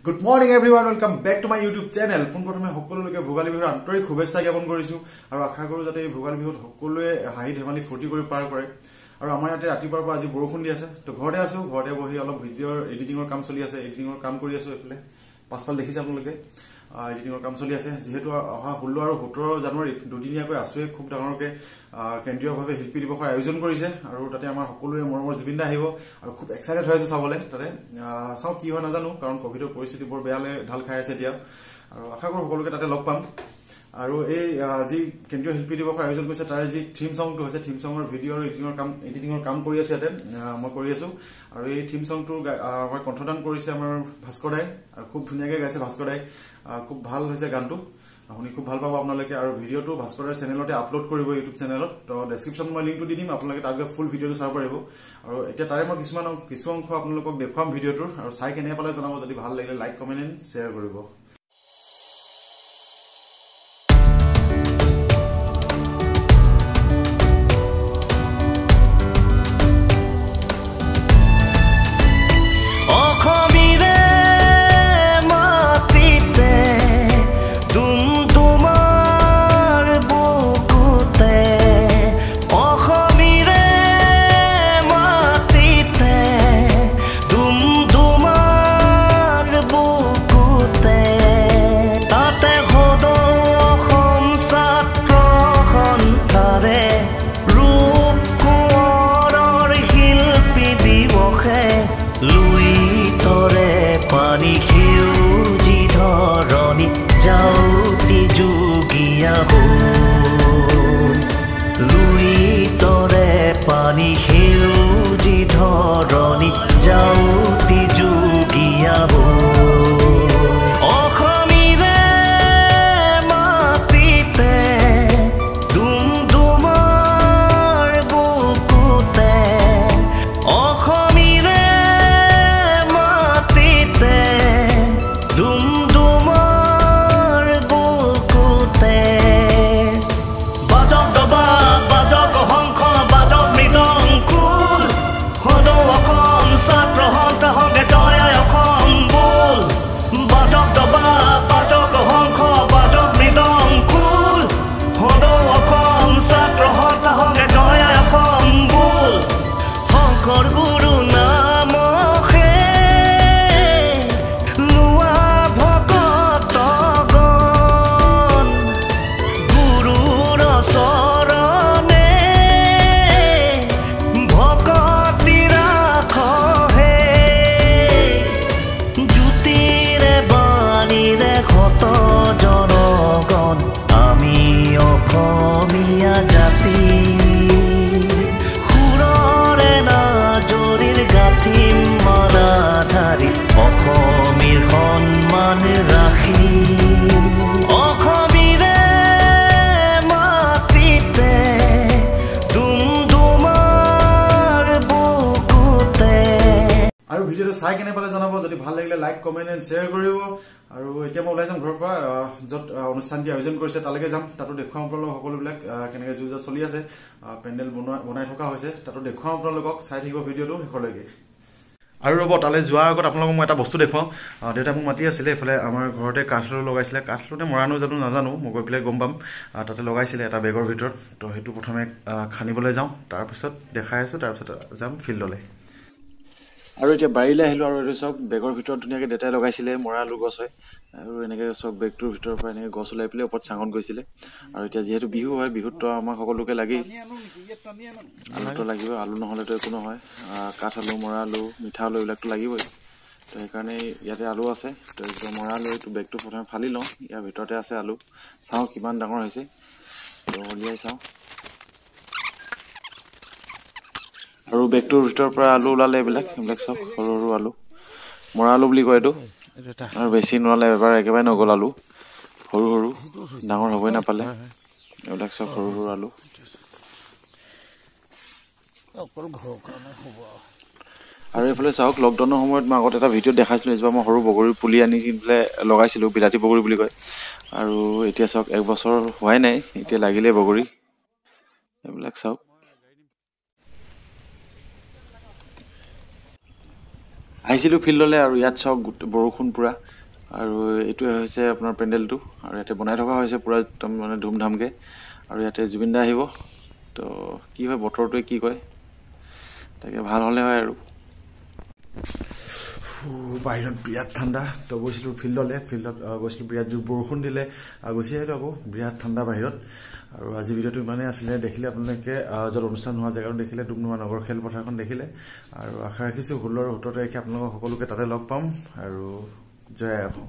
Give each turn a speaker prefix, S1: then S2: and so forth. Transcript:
S1: Good morning everyone, welcome back to my YouTube channel. Pon prothome hokkololoke bhogali bihur antorik shubhechha gyapon korisu aru akha koru jate bhogali bihur hokkolue hahi dhemali furti kori par kore aru amar yate ratipar pa aji borokhun di ase to ghorte asu ghorte bohi olop video editing or kam choli ase editing or kam kori asu efle paspal dekhise apnaloke editing or kam choli ase jehetu aha 16 aru 17 January dudiniya koi asue khub dangorke কেন্দ্ৰীয় ভাৱে শিল্পী দিৱসৰ আয়োজন কৰিছে আৰু তাতে আমাৰ সকলোৰে মৰমৰ জুবিনদা আহিব আৰু খুব এক্সাইটেড হৈ আছে চাবলে তাতে চাও কি হয় নাজানো কাৰণ কোভিডৰ পৰিস্থিতি বৰ বেয়ালে ঢাল খাই আছে এতিয়া আৰু আশা কৰো সকলোকে তাতে লগ পাম আৰু এই যি কেন্দ্ৰীয় শিল্পী দিৱসৰ আয়োজন কৰিছে তাৰ যি থিম সংটো হৈছে থিম সংৰ ভিডিও আৰু এডিটিংৰ কাম কৰি আছে ইয়াতে মই কৰি আছো আৰু এই থিম সংটো মই কণ্ঠদান কৰিছে আমাৰ ভাস্কৰ দাই আৰু খুব ধুনীয়াকৈ গাইছে ভাস্কৰ দাই খুব ভাল হৈছে গানটো আপুনি খুব ভাল পাব আপোনালোকে আৰু ভিডিওটো ভাস্কৰৰ চেনেলতে আপলোড কৰিব ইউটিউব চেনেলত তো ডেসক্ৰিপচন মই লিংকটো দি দিম আপোনালোকে তাতে ফুল ভিডিওটো চাব পাৰিব আৰু এতিয়া তাৰে মই কিছু অংশ আপোনালোকক দেখুৱাম ভিডিওটোৰ আৰু চাই কেনে পালে জনাব যদি ভাল লাগিলে লাইক কমেন্ট এণ্ড শেয়াৰ কৰিব ভিডিওটো চাই কেনে পালে জনাব যদি ভাল লাগিলে লাইক কমেন্ট এণ্ড শেয়াৰ কৰিব আৰু এতিয়া মই ওলাই যাম ঘৰৰ পৰা যত অনুষ্ঠানটি আয়োজন কৰিছে তালৈকে যাম তাতো দেখুৱাম আপোনালোকক সকলোবিলাক কেনেকৈ যুঁজা চলি আছে পেণ্ডেল বনাই থকা হৈছে তাতো দেখুৱাম আপোনালোকক চাই থাকিব ভিডিওটো শেষলৈকে আৰু ৰ'ব তালৈ যোৱাৰ আগত আপোনালোকক মই এটা বস্তু দেখুৱাম দেউতা মোক মাতি আছিলে এফালে আমাৰ ঘৰতে কাঠলো লগাইছিলে কাঠলোতে মৰানো নাজানো মই গৈ পেলাই গম পাম তাতে লগাইছিলে এটা বেগৰ ভিতৰত তো সেইটো প্ৰথমে খানিবলৈ যাওঁ তাৰপিছত দেখাই আছো তাৰপিছত যাম ফিল্ডলৈ আৰু এতিয়া বাৰীলৈ আহিলো আৰু এইটো চক বেগৰ ভিতৰত ধুনীয়াকৈ দেতাই লগাইছিলে মৰা আলু গছ হয় আৰু এনেকৈ চক বেগটোৰ ভিতৰৰ পৰা এনেকৈ গছ ওলাই পেলাই ওপৰত চাঙত গৈছিলে আৰু এতিয়া যিহেতু বিহু হয় বিহুত আমাক সকলোকে লাগেই আলুটো লাগিব আলু নহ'লেতো একো নহয় কাঠ আলু মৰা আলু মিঠা আলু এইবিলাকতো লাগিবই তো সেইকাৰণে ইয়াতে আলু আছে তো এতিয়া মৰা আলু এইটো বেগটো প্ৰথমে ফালি লওঁ ইয়াৰ ভিতৰতে আছে আলু চাওঁ কিমান ডাঙৰ হৈছে তো উলিয়াই চাওঁ আৰু বেগটোৰ ভিতৰৰ পৰা আলু ওলালে এইবিলাক চব সৰু সৰু আলু মৰা আলু বুলি কয় এইটো আৰু বেছি নোলালে এবাৰ একেবাৰে নগ'ল আলু সৰু সৰু ডাঙৰ হ'বই নাপালে এইবিলাক চব সৰু সৰু আলু আৰু এইফালে চাওক লকডাউনৰ সময়ত মই আগত এটা ভিডিঅ' দেখাইছিলোঁ এজোপা মই সৰু বগৰী পুলি আনি পেলাই লগাইছিলোঁ বিলাতী বগৰী বুলি কয় আৰু এতিয়া চাওক এক বছৰ হোৱাই নাই এতিয়া লাগিলে বগৰী এইবিলাক চাওক আহিছিলোঁ ফিল্ডলৈ আৰু ইয়াত চাওক বৰষুণ পুৰা আৰু এইটোৱে হৈছে আপোনাৰ পেণ্ডেলটো আৰু ইয়াতে বনাই থকা হৈছে পুৰা একদম মানে ধুমধামকৈ আৰু ইয়াতে জুবিন দা আহিব তো কি হয় বতৰটোৱে কি কয় তাকে ভাল হ'লে হয় আৰু বাহিৰত বিৰাট ঠাণ্ডা তো গৈছিলোঁ ফিল্ডত গৈছিলোঁ বিৰাট জোৰ বৰষুণ দিলে গুচি আহিলোঁ আকৌ বিৰাট ঠাণ্ডা বাহিৰত আৰু আজি ভিডিঅ'টো ইমানেই আছিলে দেখিলে আপোনালোকে য'ত অনুষ্ঠান হোৱা জেগাটো দেখিলে ডুমডুমা নগৰ খেলপথাৰখন দেখিলে আৰু আশা ৰাখিছোঁ 16 আৰু 17 তাৰিখে আপোনালোকক সকলোকে তাতে লগ পাম আৰু জয় অসম।